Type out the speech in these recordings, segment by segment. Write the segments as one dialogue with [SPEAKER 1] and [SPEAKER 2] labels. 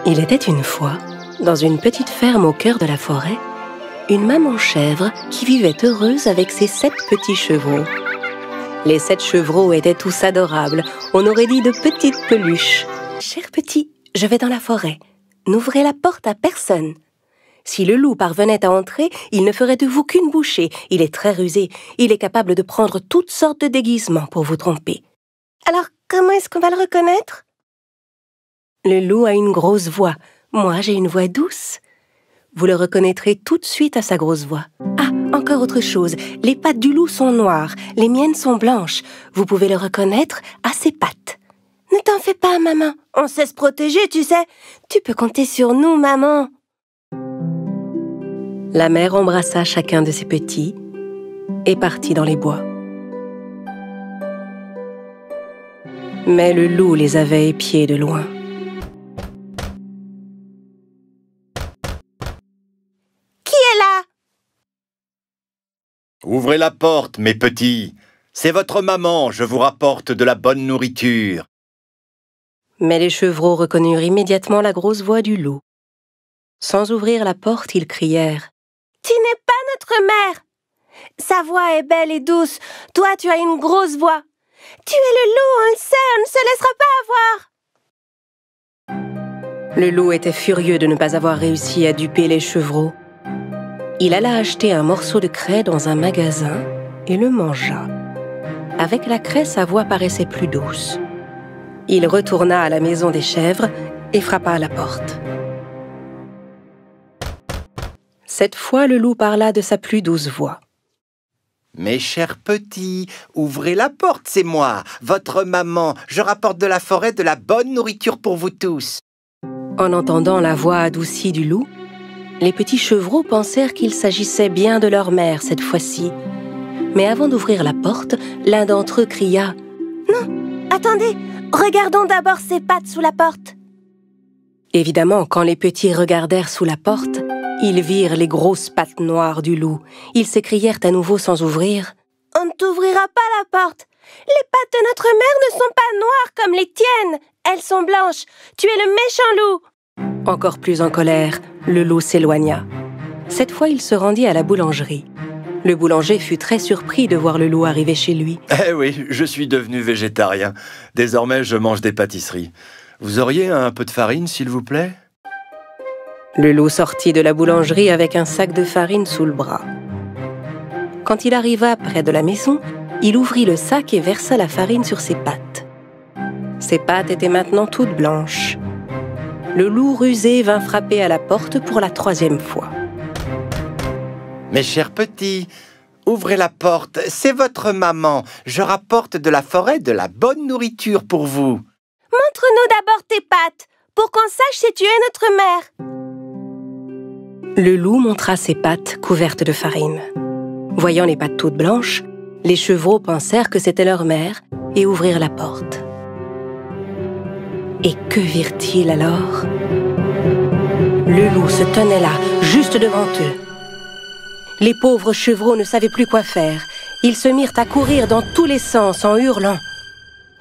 [SPEAKER 1] Il était une fois, dans une petite ferme au cœur de la forêt, une maman chèvre qui vivait heureuse avec ses 7 petits chevreaux. Les 7 chevreaux étaient tous adorables, on aurait dit de petites peluches. « Cher petit, je vais dans la forêt. N'ouvrez la porte à personne. » Si le loup parvenait à entrer, il ne ferait de vous qu'une bouchée. Il est très rusé. Il est capable de prendre toutes sortes de déguisements pour vous tromper. Alors, comment est-ce qu'on va le reconnaître? Le loup a une grosse voix. Moi, j'ai une voix douce. Vous le reconnaîtrez tout de suite à sa grosse voix. Ah, encore autre chose. Les pattes du loup sont noires. Les miennes sont blanches. Vous pouvez le reconnaître à ses pattes. Ne t'en fais pas, maman. On sait se protéger, tu sais. Tu peux compter sur nous, maman. La mère embrassa chacun de ses petits et partit dans les bois. Mais le loup les avait épiés de loin. Qui est là?
[SPEAKER 2] Ouvrez la porte, mes petits. C'est votre maman, je vous rapporte de la bonne nourriture.
[SPEAKER 1] Mais les chevreaux reconnurent immédiatement la grosse voix du loup. Sans ouvrir la porte, ils crièrent: « Tu n'es pas notre mère! Sa voix est belle et douce. Toi, tu as une grosse voix. Tu es le loup, on le sait, on ne se laissera pas avoir. » Le loup était furieux de ne pas avoir réussi à duper les chevreaux. Il alla acheter un morceau de craie dans un magasin et le mangea. Avec la craie, sa voix paraissait plus douce. Il retourna à la maison des chèvres et frappa à la porte. Cette fois, le loup parla de sa plus douce voix.
[SPEAKER 2] « Mes chers petits, ouvrez la porte, c'est moi, votre maman. Je rapporte de la forêt de la bonne nourriture pour vous tous. »
[SPEAKER 1] En entendant la voix adoucie du loup, les petits chevreaux pensèrent qu'il s'agissait bien de leur mère cette fois-ci. Mais avant d'ouvrir la porte, l'un d'entre eux cria: « Non, attendez, regardons d'abord ses pattes sous la porte. » Évidemment, quand les petits regardèrent sous la porte, ils virent les grosses pattes noires du loup. Ils s'écrièrent à nouveau sans ouvrir: « On ne t'ouvrira pas la porte. Les pattes de notre mère ne sont pas noires comme les tiennes. Elles sont blanches. Tu es le méchant loup. » Encore plus en colère, le loup s'éloigna. Cette fois, il se rendit à la boulangerie. Le boulanger fut très surpris de voir le loup arriver chez lui.
[SPEAKER 2] « Eh oui, je suis devenu végétarien. Désormais, je mange des pâtisseries. Vous auriez un peu de farine, s'il vous plaît ?»
[SPEAKER 1] Le loup sortit de la boulangerie avec un sac de farine sous le bras. Quand il arriva près de la maison, il ouvrit le sac et versa la farine sur ses pattes. Ses pattes étaient maintenant toutes blanches. Le loup rusé vint frapper à la porte pour la 3e fois.
[SPEAKER 2] « Mes chers petits, ouvrez la porte, c'est votre maman. Je rapporte de la forêt de la bonne nourriture pour vous. »
[SPEAKER 1] « Montre-nous d'abord tes pattes, pour qu'on sache si tu es notre mère. » Le loup montra ses pattes couvertes de farine. Voyant les pattes toutes blanches, les chevreaux pensèrent que c'était leur mère et ouvrirent la porte. Et que virent-ils alors? Le loup se tenait là, juste devant eux. Les pauvres chevreaux ne savaient plus quoi faire. Ils se mirent à courir dans tous les sens en hurlant.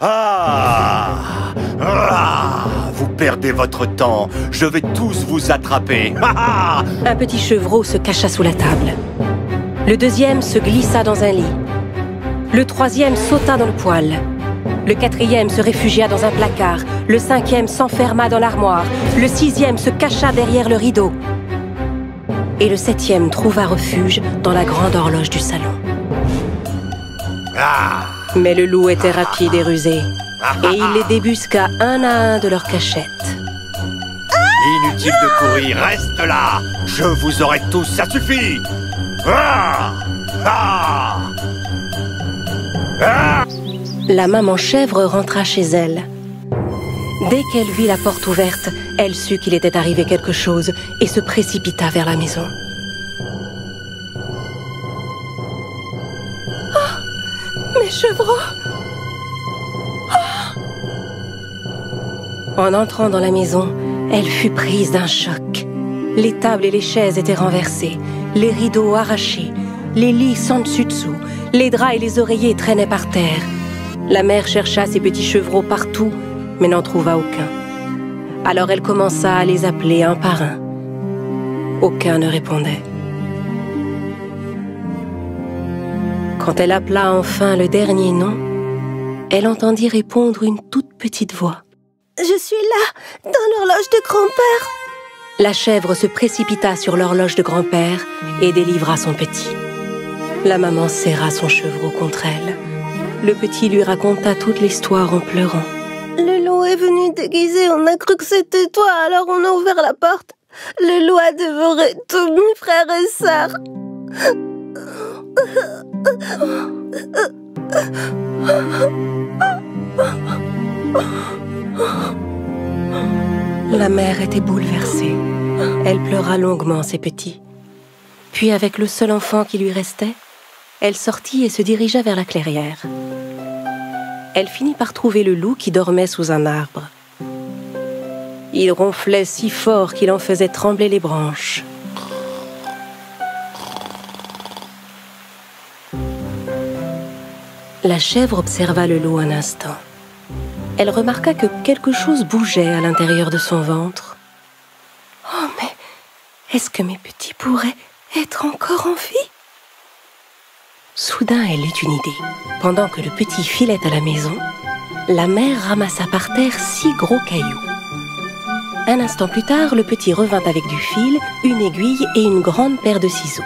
[SPEAKER 2] Ah! Ah! Vous perdez votre temps. Je vais tous vous attraper. Ah!
[SPEAKER 1] Un petit chevreau se cacha sous la table. Le 2e se glissa dans un lit. Le 3e sauta dans le poêle. Le 4e se réfugia dans un placard. Le 5e s'enferma dans l'armoire. Le 6e se cacha derrière le rideau. Et le 7e trouva refuge dans la grande horloge du salon.
[SPEAKER 2] Ah!
[SPEAKER 1] Mais le loup était rapide et rusé, et il les débusqua un à un de leur cachette.
[SPEAKER 2] Inutile de courir, reste là. Je vous aurai tous, ça suffit. Ah! Ah! Ah!
[SPEAKER 1] La maman chèvre rentra chez elle. Dès qu'elle vit la porte ouverte, elle sut qu'il était arrivé quelque chose et se précipita vers la maison. Mes chevreaux! Oh! En entrant dans la maison, elle fut prise d'un choc. Les tables et les chaises étaient renversées, les rideaux arrachés, les lits sans dessus-dessous, les draps et les oreillers traînaient par terre. La mère chercha ses petits chevreaux partout, mais n'en trouva aucun. Alors elle commença à les appeler un par un. Aucun ne répondait. Quand elle appela enfin le dernier nom, elle entendit répondre une toute petite voix.
[SPEAKER 3] « Je suis là, dans l'horloge de grand-père !»
[SPEAKER 1] La chèvre se précipita sur l'horloge de grand-père et délivra son petit. La maman serra son chevreau contre elle. Le petit lui raconta toute l'histoire en pleurant.
[SPEAKER 3] Le loup est venu déguisé, on a cru que c'était toi, alors on a ouvert la porte. Le loup a dévoré tous mes frères et sœurs.
[SPEAKER 1] La mère était bouleversée. Elle pleura longuement ses petits. Puis, avec le seul enfant qui lui restait, elle sortit et se dirigea vers la clairière. Elle finit par trouver le loup qui dormait sous un arbre. Il ronflait si fort qu'il en faisait trembler les branches. La chèvre observa le loup un instant. Elle remarqua que quelque chose bougeait à l'intérieur de son ventre. « Oh, mais est-ce que mes petits pourraient être encore en vie ?» Soudain, elle eut une idée. Pendant que le petit filait à la maison, la mère ramassa par terre 6 gros cailloux. Un instant plus tard, le petit revint avec du fil, une aiguille et une grande paire de ciseaux.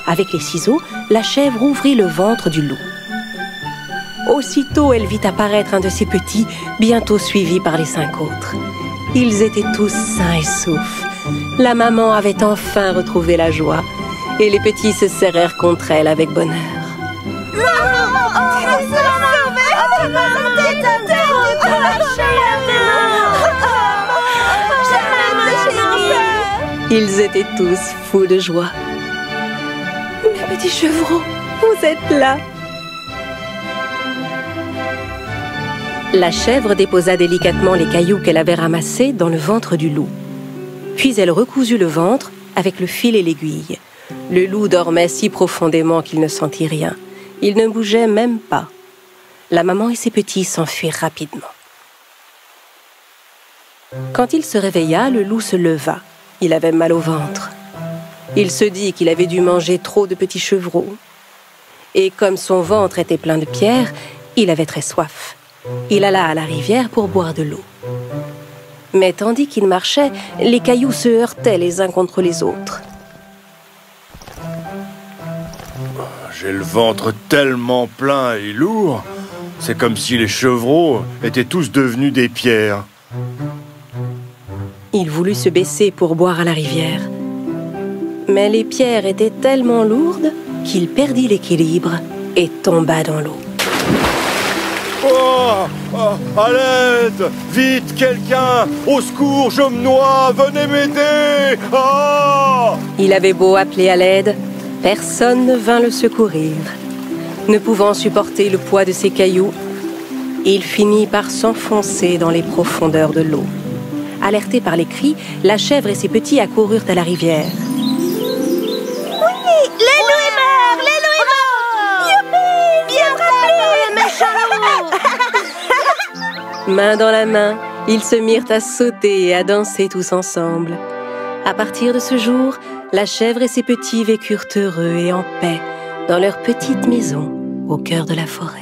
[SPEAKER 1] Avec les ciseaux, la chèvre ouvrit le ventre du loup. Aussitôt, elle vit apparaître un de ses petits, bientôt suivi par les 5 autres. Ils étaient tous sains et saufs. La maman avait enfin retrouvé la joie, et les petits se serrèrent contre elle avec bonheur. Ils étaient tous fous de joie. Mes petits chevreaux, vous êtes là! La chèvre déposa délicatement les cailloux qu'elle avait ramassés dans le ventre du loup. Puis elle recousut le ventre avec le fil et l'aiguille. Le loup dormait si profondément qu'il ne sentit rien. Il ne bougeait même pas. La maman et ses petits s'enfuirent rapidement. Quand il se réveilla, le loup se leva. Il avait mal au ventre. Il se dit qu'il avait dû manger trop de petits chevreaux. Et comme son ventre était plein de pierres, il avait très soif. Il alla à la rivière pour boire de l'eau. Mais tandis qu'il marchait, les cailloux se heurtaient les uns contre les autres.
[SPEAKER 4] J'ai le ventre tellement plein et lourd, c'est comme si les chevreaux étaient tous devenus des pierres.
[SPEAKER 1] Il voulut se baisser pour boire à la rivière. Mais les pierres étaient tellement lourdes qu'il perdit l'équilibre et tomba dans l'eau.
[SPEAKER 4] Oh, oh, à l'aide! Vite, quelqu'un! Au secours, je me noie! Venez m'aider! Oh!
[SPEAKER 1] Il avait beau appeler à l'aide, personne ne vint le secourir. Ne pouvant supporter le poids de ses cailloux, il finit par s'enfoncer dans les profondeurs de l'eau. Alertés par les cris, la chèvre et ses petits accoururent à la rivière. Main dans la main, ils se mirent à sauter et à danser tous ensemble. À partir de ce jour, la chèvre et ses petits vécurent heureux et en paix dans leur petite maison au cœur de la forêt.